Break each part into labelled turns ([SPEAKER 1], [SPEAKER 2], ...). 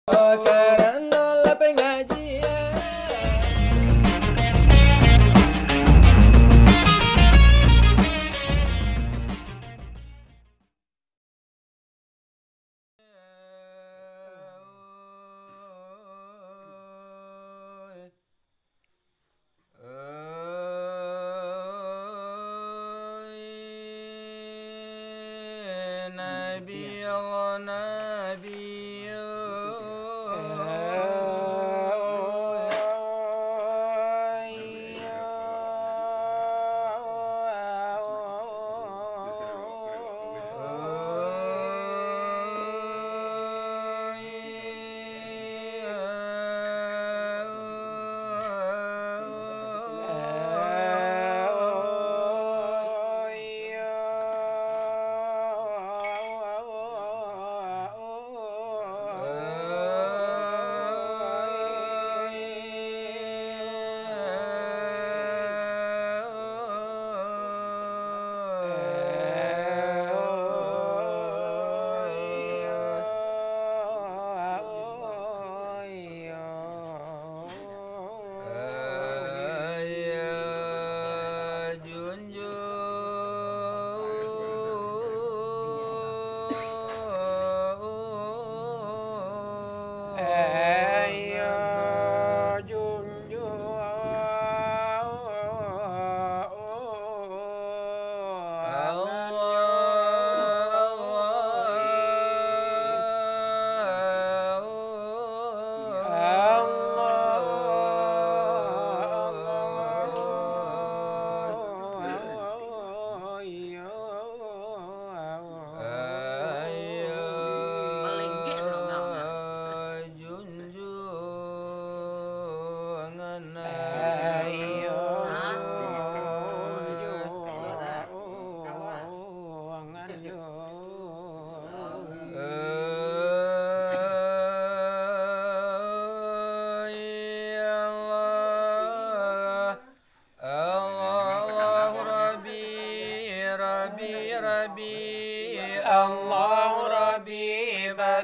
[SPEAKER 1] Karena la pengajian. Nabi Allah Nabi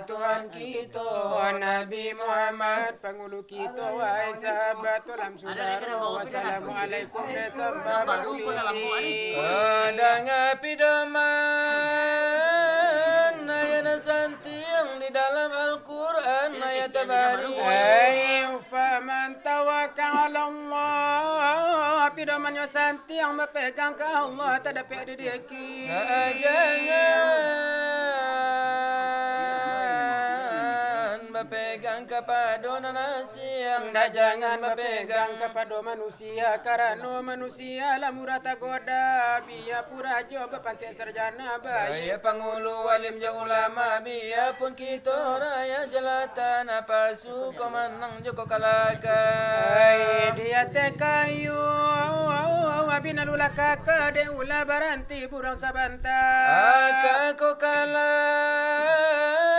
[SPEAKER 1] Tuhan kita Nabi Muhammad pengulu kita wahai sahabat ulam saudara wassalamualaikum warahmatullahi dengan pidaman ayat santi yang di dalam Al-Quran ayat tabari faman tawakkal Allah pidaman yang santi yang berpegang ke Allah tak dapat dideki berpegang kepada manusia, jangan berpegang kepada manusia, karena manusia lah murah tak goda, biar pura jo berpangkat sarjana baik, pengulu alim jauh ulama, biar pun kita raya jelatan, apa suka menang joko kalakan, dia tekayu, wabina lula kakak, de ula baranti burang sabanta, kakak kalah.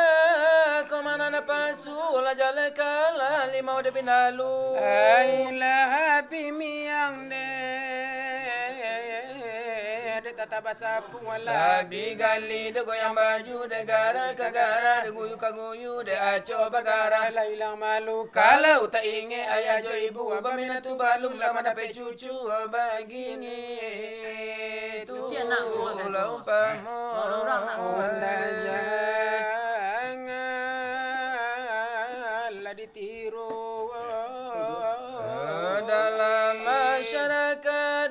[SPEAKER 1] Mana napasu la jale kala limau de binalu ai la bimi yang de tata basapu wala bi gali de goyang baju de gara ke gara de guyu ka guyu de aco bagara la ilang malu kalau tak inge ayah jo ibu baminatu balum la mana pe cucu bagini tu la umpamo ditiru dalam masyarakat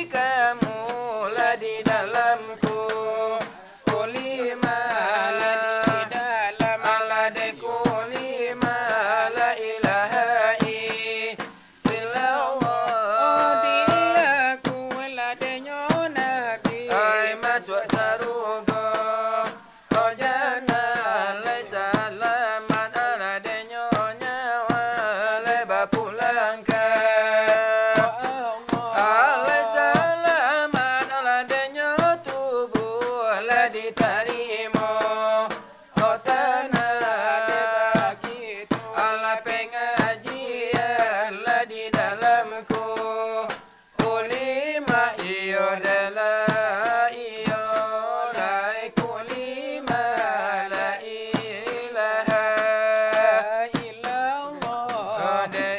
[SPEAKER 1] kamulah di dalamku. Kulima la di dalam alade kulima la ilaha illallah. Dilaku lade nabi ay masuk sarugo. Ojana lay salaman alade nyonya wale bapulangka. Alay salaman alade nyo tubuh la ditarimo. Otana begitu ala pengajian la di dalamku. Kulima iyo dala iyo lai kulima la ilaha illallah. Ada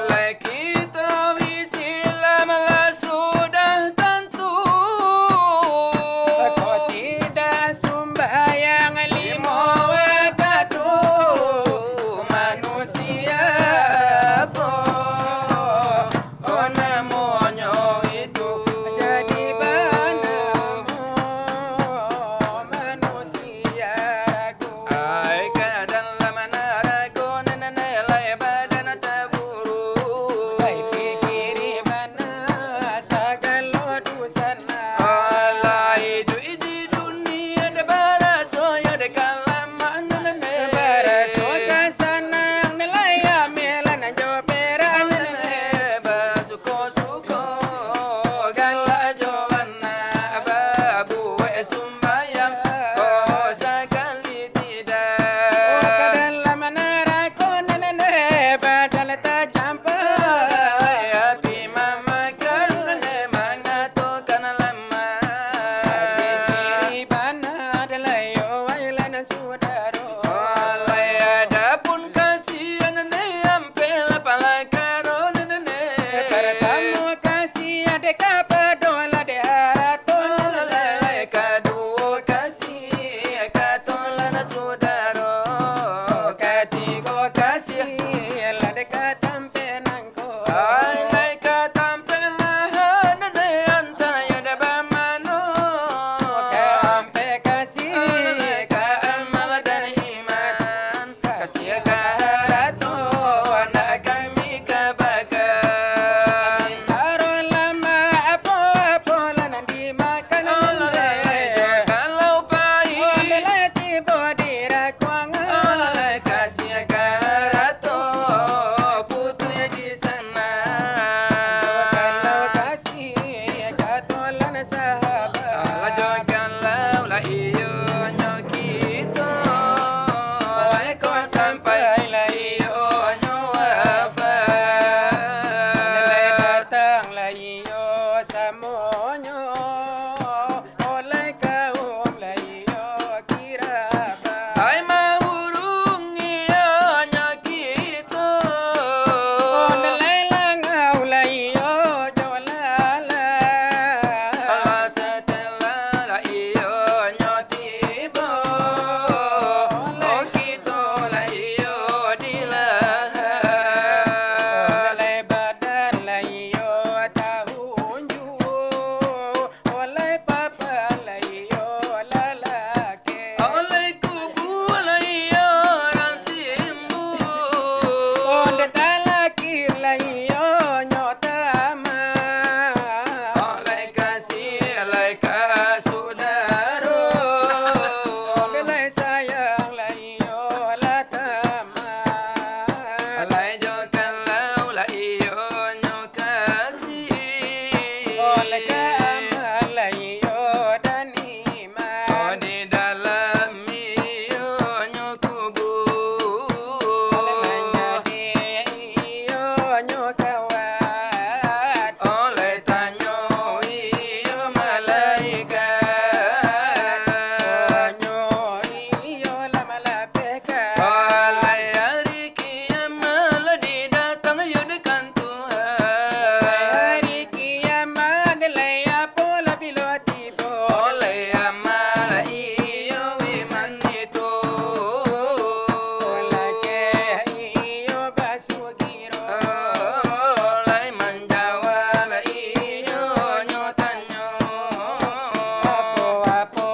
[SPEAKER 1] Lay nyo kawat.
[SPEAKER 2] Oleh tanyo iyo malaikat.
[SPEAKER 1] Nyo iyo la malapeka.
[SPEAKER 2] Oleh hari kiamat datang yo dekan Tuhan.
[SPEAKER 1] Hari kiamat laya pola pilotibo.
[SPEAKER 2] Oleh amal iyo iman itu.
[SPEAKER 1] Pola ke iyo basugiro.
[SPEAKER 2] Oleh menjawab iyo nyotanyo.
[SPEAKER 1] Apo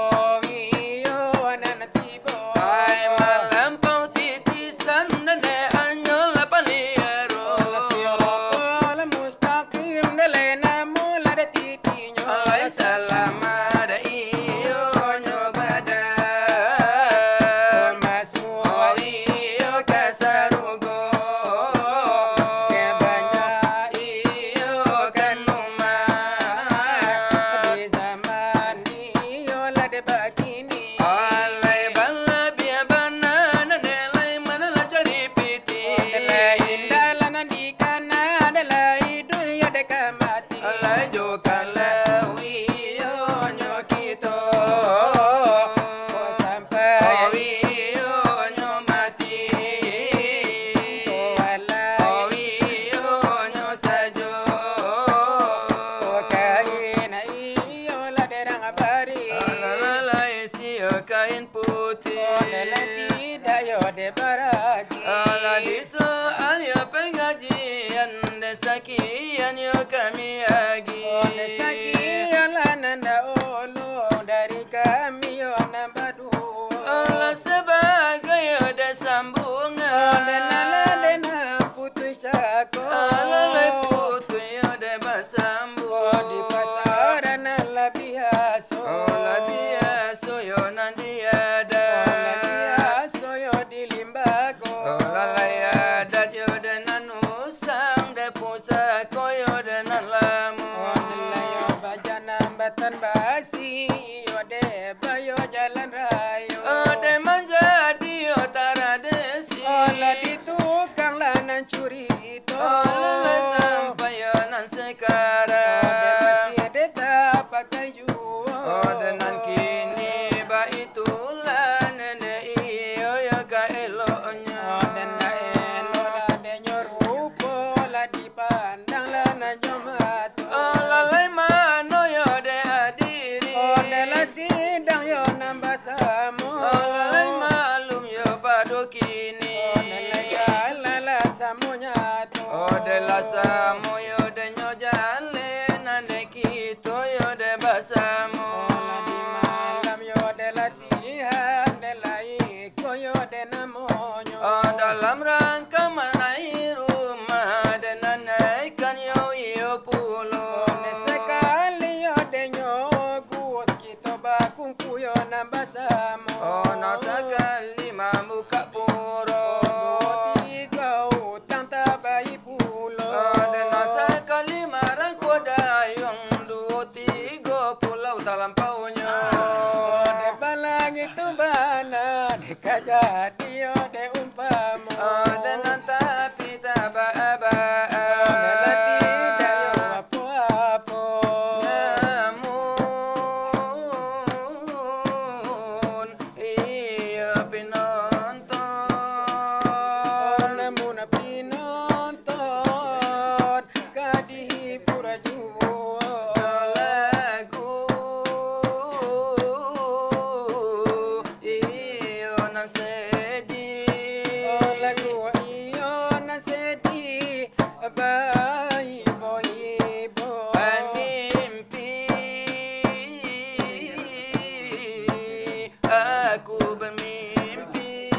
[SPEAKER 1] iyo nanatibo.
[SPEAKER 2] Ay malampau titisan dane anyol paliero.
[SPEAKER 1] Pola mustaqim dalena mula de titinyo.
[SPEAKER 2] Alay salamat iyo nyobada.
[SPEAKER 1] Masuk
[SPEAKER 2] Iyo kasarugo.
[SPEAKER 1] kebanya
[SPEAKER 2] Iyo kanuma.
[SPEAKER 1] di zaman iyo la de bakini.
[SPEAKER 2] Alay bala biya banana nelay manala cari piti.
[SPEAKER 1] Dalai dalana di kana dalai dunia de kamati.
[SPEAKER 2] Alay jokala iyo nyokito.
[SPEAKER 1] Sampai
[SPEAKER 2] Iyo nyomati.
[SPEAKER 1] wala
[SPEAKER 2] Iyo nyosajo.
[SPEAKER 1] kaina iyo la de rangabari.
[SPEAKER 2] Alalay siyo kain putih.
[SPEAKER 1] Lelaki dayo de baragi.
[SPEAKER 2] Ala diso ayo pengajian desakian yo kami agi.
[SPEAKER 1] Saki ala nanda olo dari kami yo nambadu.
[SPEAKER 2] Ala sebagai yo desambungan.
[SPEAKER 1] Denala dena putus aku.
[SPEAKER 2] Alalay putu yo de basambung.
[SPEAKER 1] Di pasaran ala biaso.
[SPEAKER 2] Ola biaso yo nandiada.
[SPEAKER 1] Ala biaso yo di limbago.
[SPEAKER 2] Ola layadat yo de nanusang de pusako yo de nanlamu.
[SPEAKER 1] Layo bajanam batan basi yo de bayo jalan rayo.
[SPEAKER 2] Ode menjadi otara desi.
[SPEAKER 1] Ola di tukang lanan curi itu.
[SPEAKER 2] Oleh sampai nan
[SPEAKER 1] Ode
[SPEAKER 2] sekarang.
[SPEAKER 1] masih ada tapak kayu.
[SPEAKER 2] Ode nan kini ba itulah nenek iyo ya ka eloknya.
[SPEAKER 1] Ode na elo la de nyorupo la dipandang la na jomatu.
[SPEAKER 2] Olalai mano yo de hadiri.
[SPEAKER 1] Ode la sidang yo nambah samu.
[SPEAKER 2] Olalai malum yo padu kini.
[SPEAKER 1] Ode la ya la samu nyatu.
[SPEAKER 2] Ode la samo yo de nyojale nande kito yo de basamu.
[SPEAKER 1] Ola di malam yo de latihan de la iko yo de namonyo.
[SPEAKER 2] Dalam rangka menaik rumah dan naikkan yo pulau.
[SPEAKER 1] Ode sekali yo de nyogus kita bakungku yo nambah samu.
[SPEAKER 2] Ono sekali membuka puro.
[SPEAKER 1] Tiga utang tabai pulo.
[SPEAKER 2] Dan sekali marang kodayong 2-3 pulau dalam paunya.
[SPEAKER 1] Ode balang itu bana de kajati yo de umpamu.
[SPEAKER 2] Dan tapi taba-aba.
[SPEAKER 1] Ode la tidak yo apa-apa.
[SPEAKER 2] Namun iya pinonton.
[SPEAKER 1] Namun pinonton kadihibur jua.
[SPEAKER 2] Lagu iyo nang sedih.
[SPEAKER 1] Lagu iyo na sedih bayi boy.
[SPEAKER 2] Mimpi aku bermimpi.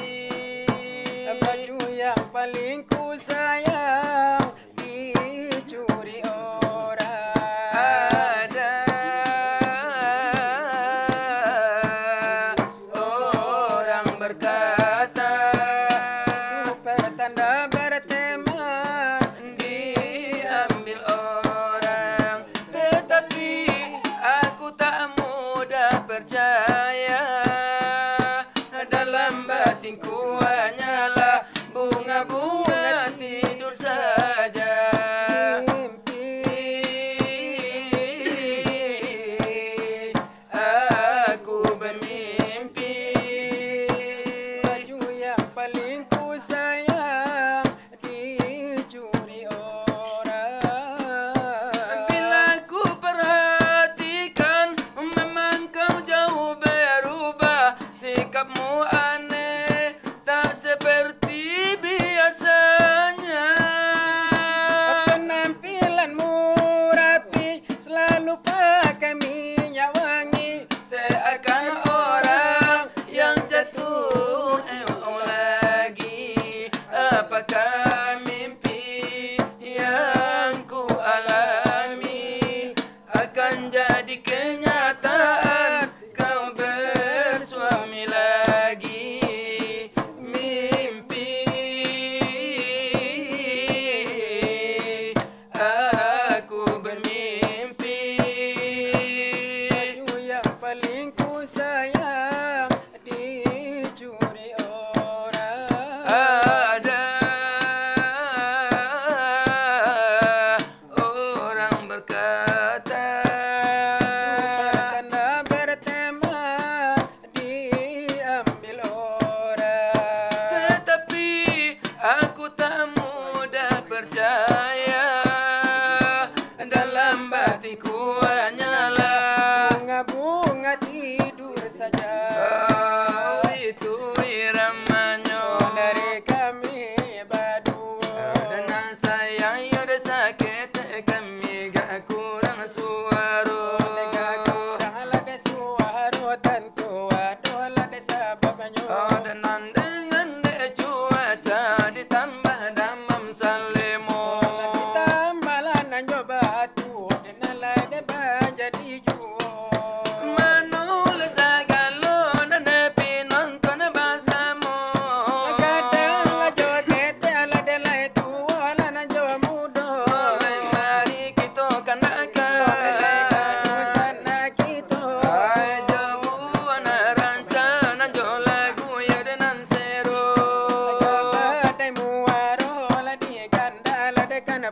[SPEAKER 1] Baju yang paling ku sayang dicuri orang.
[SPEAKER 2] Ada orang berkata
[SPEAKER 1] Itu pertanda berteman
[SPEAKER 2] di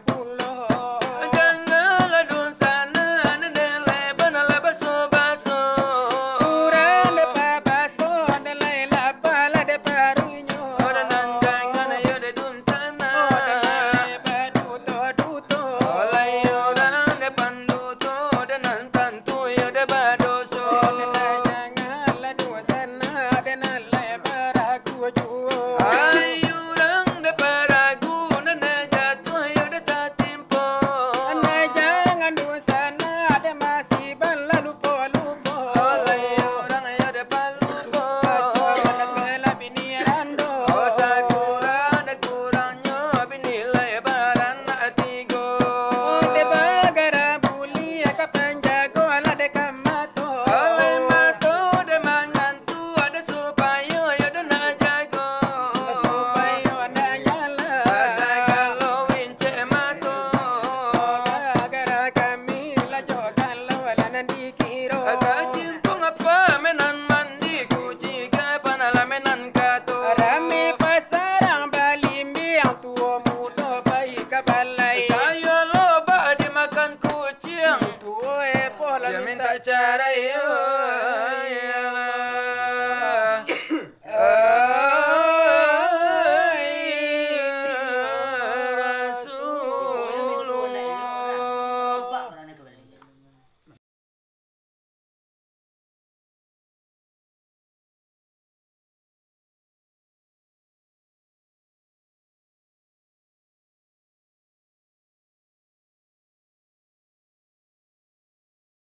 [SPEAKER 1] pulo